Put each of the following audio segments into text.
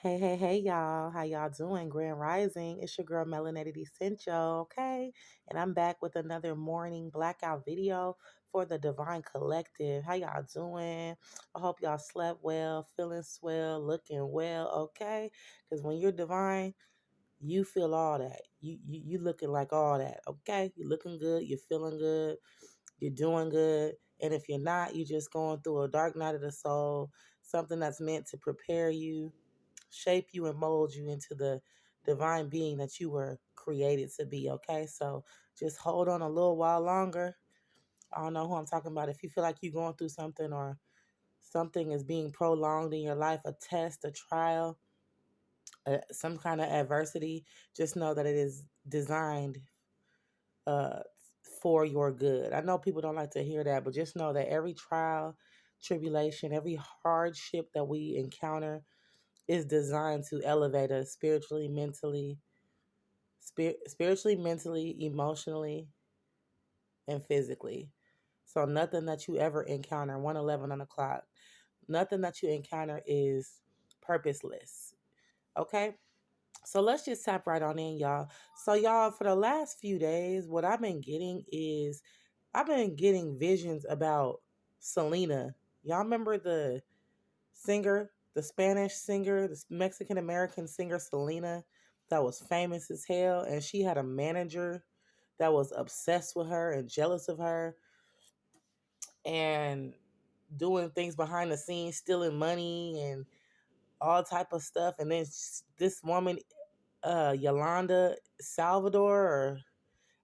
Hey, y'all. How y'all doing? Grand Rising. It's your girl, Melanated Essential, okay? And I'm back with another morning blackout video for the Divine Collective. How y'all doing? I hope y'all slept well, feeling swell, looking well, okay? Because when you're divine, you feel all that. You looking like all that, okay? You're looking good, you're feeling good, you're doing good. And if you're not, you're just going through a dark night of the soul, something that's meant to prepare you, shape you, and mold you into the divine being that you were created to be, okay? So just hold on a little while longer. I don't know who I'm talking about. If you feel like you're going through something or something is being prolonged in your life, a test, a trial, some kind of adversity, just know that it is designed uh, for your good. I know people don't like to hear that, but just know that every trial, tribulation, every hardship that we encounter is designed to elevate us spiritually, mentally, emotionally, and physically. So nothing that you ever encounter, 111 on the clock, nothing that you encounter is purposeless. Okay? So let's just tap right on in, y'all. So, y'all, for the last few days, what I've been getting is I've been getting visions about Selena. Y'all remember the singer, the Spanish singer, the Mexican American singer Selena, that was famous as hell, and she had a manager that was obsessed with her and jealous of her and doing things behind the scenes, stealing money and all type of stuff. And then this woman, Yolanda Salvador, or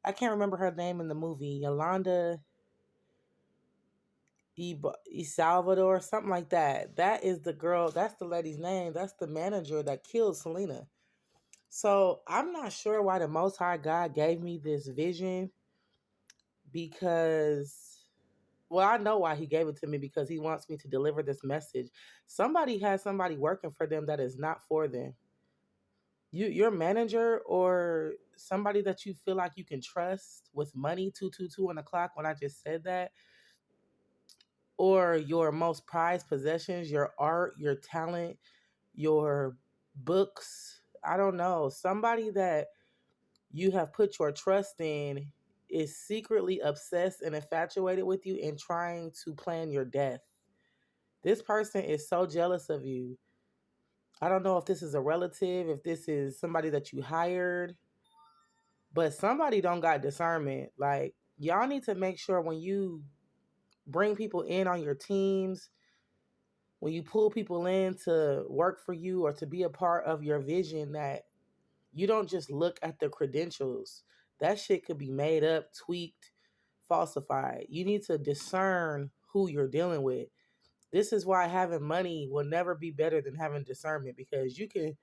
I can't remember her name in the movie, Yolanda Salvador, something like that. That is the girl. That's the lady's name. That's the manager that killed Selena. So I'm not sure why the Most High God gave me this vision because, well, I know why He gave it to me because He wants me to deliver this message. Somebody has somebody working for them that is not for them. Your manager or somebody that you feel like you can trust with money, 222 on the clock when I just said that, or your most prized possessions, your art, your talent, your books. I don't know. Somebody that you have put your trust in is secretly obsessed and infatuated with you and trying to plan your death. This person is so jealous of you. I don't know if this is a relative, if this is somebody that you hired, but somebody don't got discernment. Like, y'all need to make sure when you bring people in on your teams, when you pull people in to work for you or to be a part of your vision, that you don't just look at the credentials. That shit could be made up, tweaked, falsified. You need to discern who you're dealing with. This is why having money will never be better than having discernment, because you can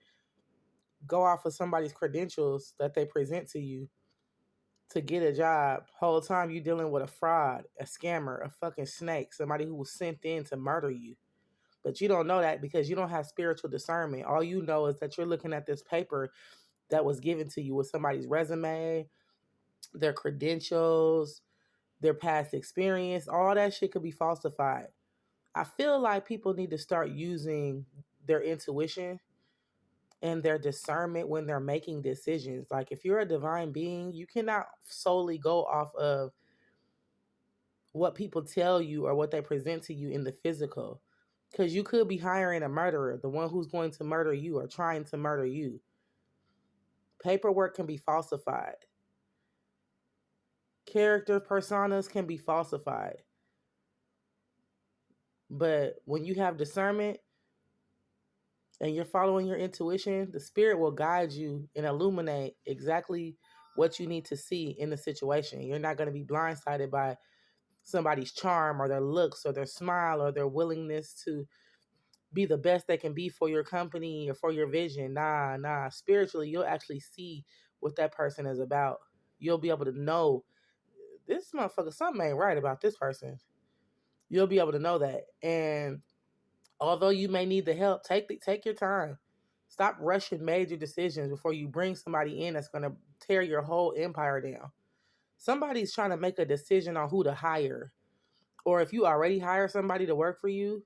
go off of somebody's credentials that they present to you to get a job. Whole time you dealing with a fraud, a scammer, a fucking snake, somebody who was sent in to murder you. But you don't know that because you don't have spiritual discernment. All you know is that you're looking at this paper that was given to you with somebody's resume, their credentials, their past experience. All that shit could be falsified. I feel like people need to start using their intuition and their discernment when they're making decisions. Like, if you're a divine being, you cannot solely go off of what people tell you or what they present to you in the physical. Because you could be hiring a murderer, the one who's going to murder you or trying to murder you. Paperwork can be falsified. Character personas can be falsified. But when you have discernment and you're following your intuition, the spirit will guide you and illuminate exactly what you need to see in the situation. You're not going to be blindsided by somebody's charm or their looks or their smile or their willingness to be the best they can be for your company or for your vision. Nah. Spiritually, you'll actually see what that person is about. You'll be able to know this motherfucker, something ain't right about this person. You'll be able to know that. And although you may need the help, take your time. Stop rushing major decisions before you bring somebody in that's going to tear your whole empire down. Somebody's trying to make a decision on who to hire. Or if you already hire somebody to work for you,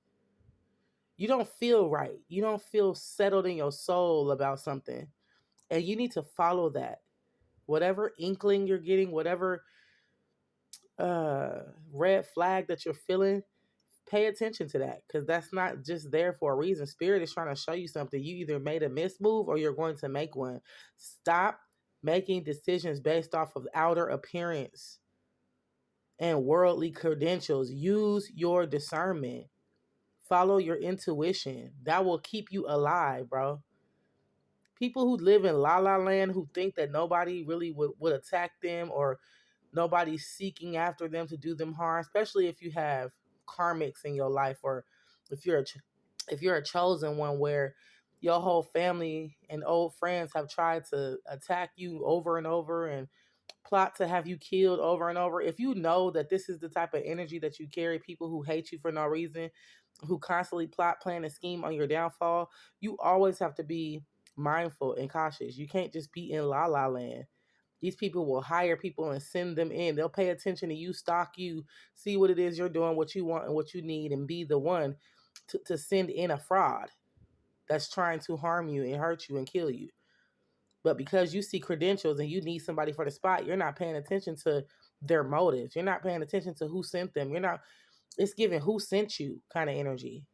You don't feel right. You don't feel settled in your soul about something. And you need to follow that. Whatever inkling you're getting, whatever uh red flag that you're feeling, pay attention to that, because that's not just there for a reason. Spirit is trying to show you something. You either made a missed move or you're going to make one. Stop making decisions based off of outer appearance and worldly credentials. Use your discernment. Follow your intuition. That will keep you alive, bro. People who live in la la land, who think that nobody really would attack them, or nobody's seeking after them to do them harm, especially if you have karmics in your life, or if you're if you're a chosen one where your whole family and old friends have tried to attack you over and over and plot to have you killed over and over. If you know that this is the type of energy that you carry, people who hate you for no reason, who constantly plot, plan, and scheme on your downfall, you always have to be mindful and cautious. You can't just be in la la land. These people will hire people and send them in. They'll pay attention to you, stalk you, see what it is you're doing, what you want and what you need, and be the one to send in a fraud that's trying to harm you and hurt you and kill you. But because you see credentials and you need somebody for the spot, you're not paying attention to their motives. You're not paying attention to who sent them. You're not, it's giving who sent you kind of energy.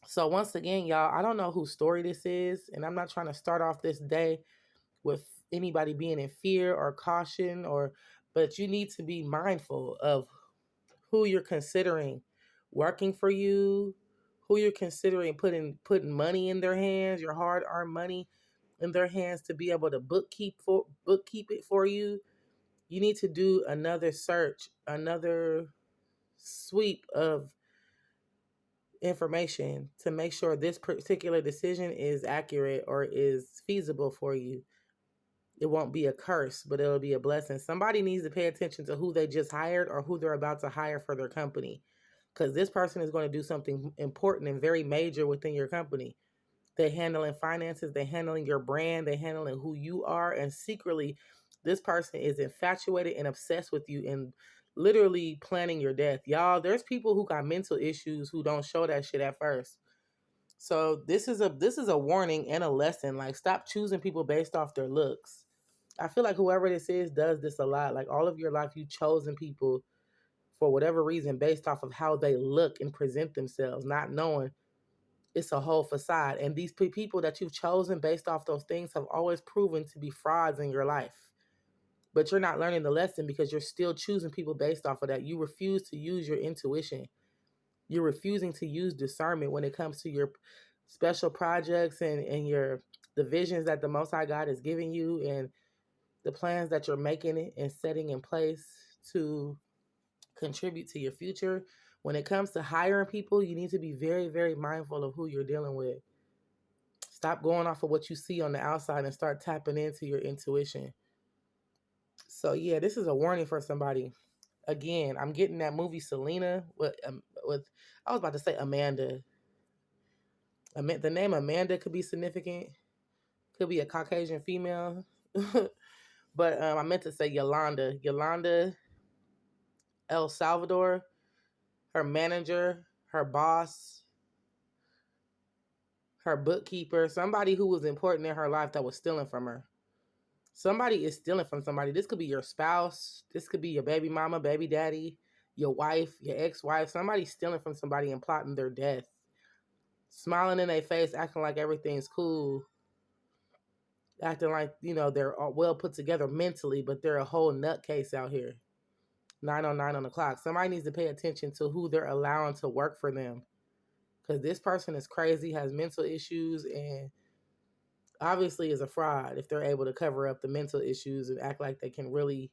So once again, y'all, I don't know whose story this is, and I'm not trying to start off this day with anybody being in fear or caution, or but you need to be mindful of who you're considering working for you, who you're considering putting money in their hands, your hard-earned money in their hands to be able to bookkeep it for you. You need to do another search, another sweep of information to make sure this particular decision is accurate or is feasible for you. It won't be a curse, but it'll be a blessing. Somebody needs to pay attention to who they just hired or who they're about to hire for their company, because this person is going to do something important and very major within your company. They're handling finances, they're handling your brand, they're handling who you are, and secretly, this person is infatuated and obsessed with you and literally planning your death. Y'all, there's people who got mental issues who don't show that shit at first. So this is a warning and a lesson. Like, stop choosing people based off their looks. I feel like whoever this is does this a lot. Like, all of your life, you've chosen people for whatever reason based off of how they look and present themselves, not knowing it's a whole facade. And these people that you've chosen based off those things have always proven to be frauds in your life. But you're not learning the lesson because you're still choosing people based off of that. You refuse to use your intuition. You're refusing to use discernment when it comes to your special projects and your the visions that the Most High God is giving you, and the plans that you're making it and setting in place to contribute to your future. When it comes to hiring people, you need to be very, very mindful of who you're dealing with. Stop going off of what you see on the outside and start tapping into your intuition. So yeah, this is a warning for somebody. Again, I'm getting that movie Selena with I was about to say Amanda. The name Amanda could be significant. Could be a Caucasian female. But I meant to say Yolanda. Yolanda El Salvador, her manager, her boss, her bookkeeper, somebody who was important in her life that was stealing from her. Somebody is stealing from somebody. This could be your spouse. This could be your baby mama, baby daddy, your wife, your ex-wife. Somebody's stealing from somebody and plotting their death. Smiling in their face, acting like everything's cool. Acting like, they're all well put together mentally, but they're a whole nutcase out here. 9:09 on the clock. Somebody needs to pay attention to who they're allowing to work for them. Because this person is crazy, has mental issues, and obviously is a fraud if they're able to cover up the mental issues and act like they can really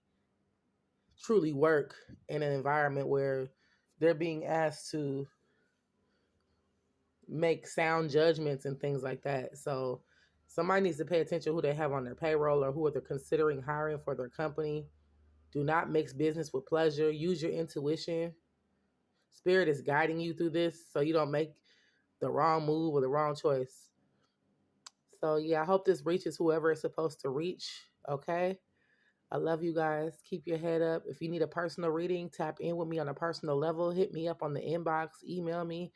truly work in an environment where they're being asked to make sound judgments and things like that. So somebody needs to pay attention who they have on their payroll or who they're considering hiring for their company. Do not mix business with pleasure. Use your intuition. Spirit is guiding you through this so you don't make the wrong move or the wrong choice. So yeah, I hope this reaches whoever it's supposed to reach. Okay. I love you guys. Keep your head up. If you need a personal reading, tap in with me on a personal level. Hit me up on the inbox. Email me.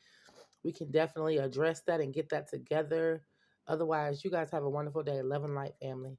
We can definitely address that and get that together. Otherwise, you guys have a wonderful day. Love and light, family.